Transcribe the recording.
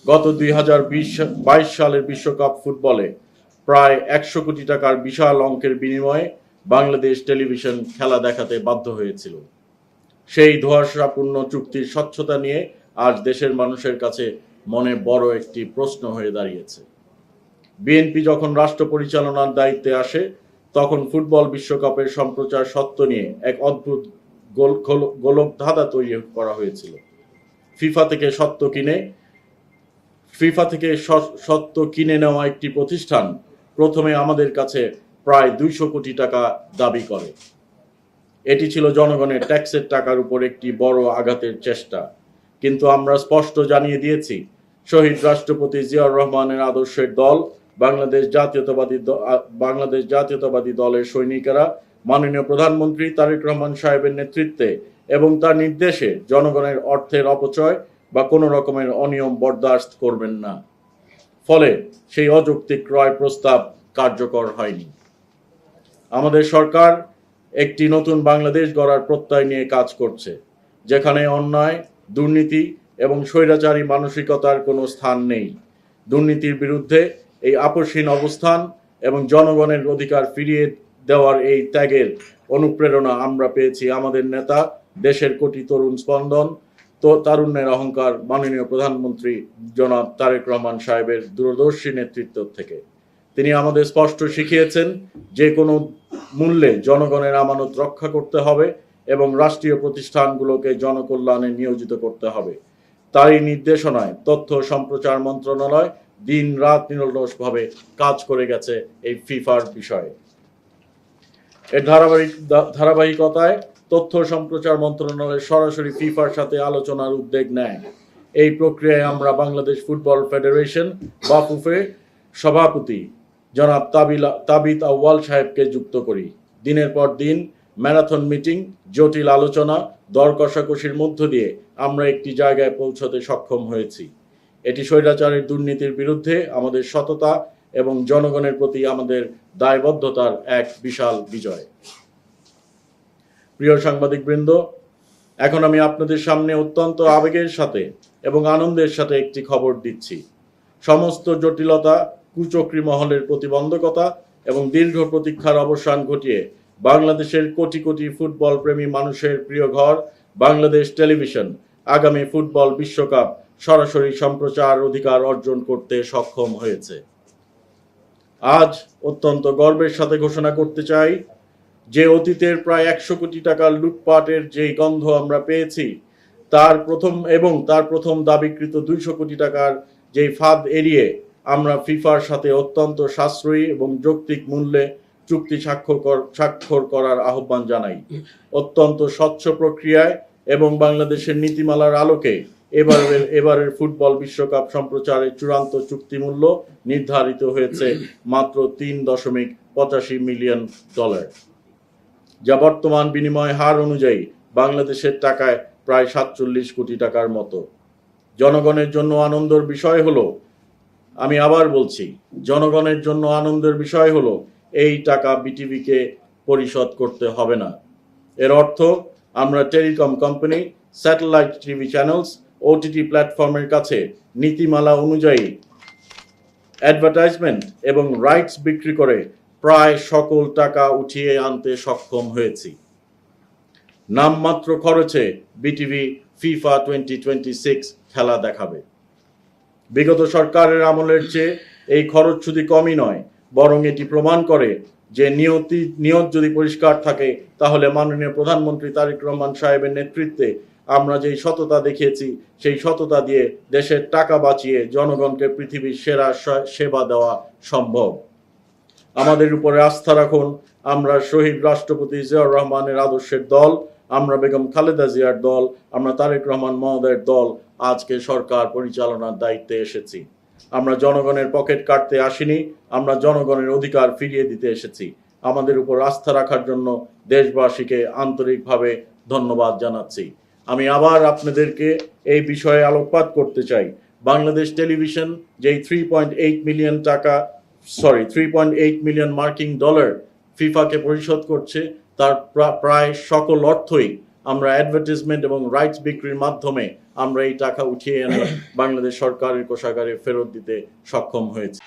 গত 2022 সালের বিশ্বকাপ ফুটবলে প্রায় 100 কোটি টাকার বিশাল অঙ্কের বিনিময়ে বাংলাদেশ টেলিভিশন খেলা দেখাতে বাধ্য হয়েছিল। সেই ধোঁয়াশাপূর্ণ চুক্তির স্বচ্ছতা নিয়ে আজ দেশের মানুষের কাছে মনে বড় একটি প্রশ্ন হয়ে দাঁড়িয়েছে। বিএনপি যখন রাষ্ট্র পরিচালনার দায়িত্বে আসে, তখন ফুটবল বিশ্বকাপের সম্প্রচার সত্ত্ব নিয়ে এক অদ্ভুত গোলকধাঁধা তৈরি করা হয়েছিল। ফিফা থেকে সত্ত্ব কিনে নেওয়া একটি প্রতিষ্ঠান প্রথমে আমাদের কাছে প্রায় 200 কোটি টাকা দাবি করে। এটি ছিল জনগণের ট্যাক্সের টাকার উপর একটি বড় আঘাতের চেষ্টা। কিন্তু আমরা স্পষ্ট জানিয়ে দিয়েছি, শহীদ রাষ্ট্রপতি জিয়াউর রহমানের আদর্শের দল বাংলাদেশ জাতীয়তাবাদী দলের সৈনিকেরা মাননীয় প্রধানমন্ত্রী তারেক রহমান সাহেবের নেতৃত্বে এবং তার নির্দেশে জনগণের অর্থের অপচয় বা কোনো রকমের অনিয়ম বরদাস্ত করবেন না। ফলে সেই অযৌক্তিক ক্রয় প্রস্তাব কার্যকর হয়নি। আমাদের সরকার একটি নতুন বাংলাদেশ গড়ার প্রত্যয় নিয়ে কাজ করছে, যেখানে অন্যায়, দুর্নীতি এবং স্বৈরাচারী মানসিকতার কোনো স্থান নেই। দুর্নীতির বিরুদ্ধে এই আপোষহীন অবস্থান এবং জনগণের অধিকার ফিরিয়ে দেওয়ার এই ত্যাগের অনুপ্রেরণা আমরা পেয়েছি আমাদের নেতা, দেশের কোটি তরুণ স্পন্দন, তারুণ্যের অহংকার মাননীয় প্রধানমন্ত্রী জনাব তারেক রহমান সাহেবের দূরদর্শী নেতৃত্ব থেকে। তিনি আমাদের স্পষ্ট শিখিয়েছেন, যে কোনো মূল্যে জনগণের আমানত রক্ষা করতে হবে এবং রাষ্ট্রীয় প্রতিষ্ঠানগুলোকে জনকল্যাণে নিয়োজিত করতে হবে। তারই নির্দেশনায় তথ্য সম্প্রচার মন্ত্রণালয় দিন রাত নিরলসভাবে কাজ করে গেছে এই ফিফার বিষয়ে। এর ধারাবাহিকতায় তথ্য সম্প্রচার মন্ত্রণালয় সরাসরি ফিফার সাথে আলোচনার উদ্যোগ নেয়। এই প্রক্রিয়ায় আমরা বাংলাদেশ ফুটবল ফেডারেশন বাফুফে সভাপতি জনাব তাবিত আউয়াল সাহেবকে যুক্ত করি। দিনের পর দিন ম্যারাথন মিটিং, জটিল আলোচনা, দর কষাকষির মধ্য দিয়ে আমরা একটি জায়গায় পৌঁছতে সক্ষম হয়েছি। এটি স্বৈরাচারের দুর্নীতির বিরুদ্ধে আমাদের সততা এবং জনগণের প্রতি আমাদের দায়বদ্ধতার এক বিশাল বিজয়। প্রিয় সাংবাদিকবৃন্দ, এখন আমি আপনাদের সামনে অত্যন্ত আবেগের সাথে এবং আনন্দের সাথে একটি খবর দিচ্ছি। সমস্ত জটিলতা, কুচক্রী মহলের প্রতিবন্ধকতা এবং দীর্ঘ প্রতীক্ষার অবসান ঘটিয়ে বাংলাদেশের কোটি কোটি ফুটবল প্রেমী মানুষের প্রিয় ঘর বাংলাদেশ টেলিভিশন আগামী ফুটবল বিশ্বকাপ সরাসরি সম্প্রচার অধিকার অর্জন করতে সক্ষম হয়েছে। আজ অত্যন্ত গর্বের সাথে ঘোষণা করতে চাই যে অতীতের প্রায় 100 কোটি টাকার লুটপাটের যেই গন্ধ আমরা পেয়েছি, তার প্রথম দাবিকৃত 200 কোটি টাকার যেই ফাঁদ এড়িয়ে আমরা ফিফার সাথে অত্যন্ত সাশ্রয়ী এবং যৌক্তিক মূল্যে চুক্তি স্বাক্ষর করার আহ্বান জানাই। অত্যন্ত স্বচ্ছ প্রক্রিয়ায় এবং বাংলাদেশের নীতিমালার আলোকে এবারের ফুটবল বিশ্বকাপ সম্প্রচারের চূড়ান্ত চুক্তি মূল্য নির্ধারিত হয়েছে মাত্র $3.85 মিলিয়ন, যা বর্তমান বিনিময় হার অনুযায়ী বাংলাদেশের টাকায় প্রায় 47 কোটি টাকার মতো। জনগণের জন্য আনন্দের বিষয় হলো, আমি আবার বলছি, জনগণের জন্য আনন্দের বিষয় হলো এই টাকা বিটিভিকে পরিশোধ করতে হবে না। এর অর্থ আমরা telecom company, satellite TV channels, OTT প্ল্যাটফর্মের কাছে নীতিমালা অনুযায়ী অ্যাডভার্টাইজমেন্ট এবং রাইটস বিক্রি করে প্রায় সকল টাকা উঠিয়ে আনতে সক্ষম হয়েছি। নামমাত্র খরচে বিটিভি ফিফা 2026 খেলা দেখাবে। বিগত সরকারের আমলের চেয়ে এই খরচ শুধু কমই নয়, বরং এটি প্রমাণ করে যে নিয়ত যদি পরিষ্কার থাকে, তাহলে মাননীয় প্রধানমন্ত্রী তারেক রহমান সাহেবের নেতৃত্বে আমরা যেই সততা দেখিয়েছি, সেই সততা দিয়ে দেশের টাকা বাঁচিয়ে জনগণকে পৃথিবীর সেরা সেবা দেওয়া সম্ভব। আমাদের উপরে আস্থা রাখুন। আমরা শহীদ রাষ্ট্রপতি জিয়াউর রহমানের আদর্শের দল, আমরা বেগম খালেদা জিয়ার দল, আমরা তারেক রহমান মহোদয়ের দল আজকে সরকার পরিচালনার দায়িত্বে এসেছি। আমরা জনগণের পকেট কাটতে আসিনি, আমরা জনগণের অধিকার ফিরিয়ে দিতে এসেছি। আমাদের উপর আস্থা রাখার জন্য দেশবাসীকে আন্তরিকভাবে ধন্যবাদ জানাচ্ছি। আমি আবার আপনাদেরকে এই বিষয়ে আলোকপাত করতে চাই। বাংলাদেশ টেলিভিশন যেই 3.8 মিলিয়ন মার্কিন ডলার ফিফাকে পরিশোধ করছে, তার প্রায় সকল অর্থই আমরা অ্যাডভার্টাইজমেন্ট এবং রাইটস বিক্রির মাধ্যমে আমরা এই টাকা উঠিয়ে এনে বাংলাদেশ সরকারের কোষাগারে ফেরত দিতে সক্ষম হয়েছি।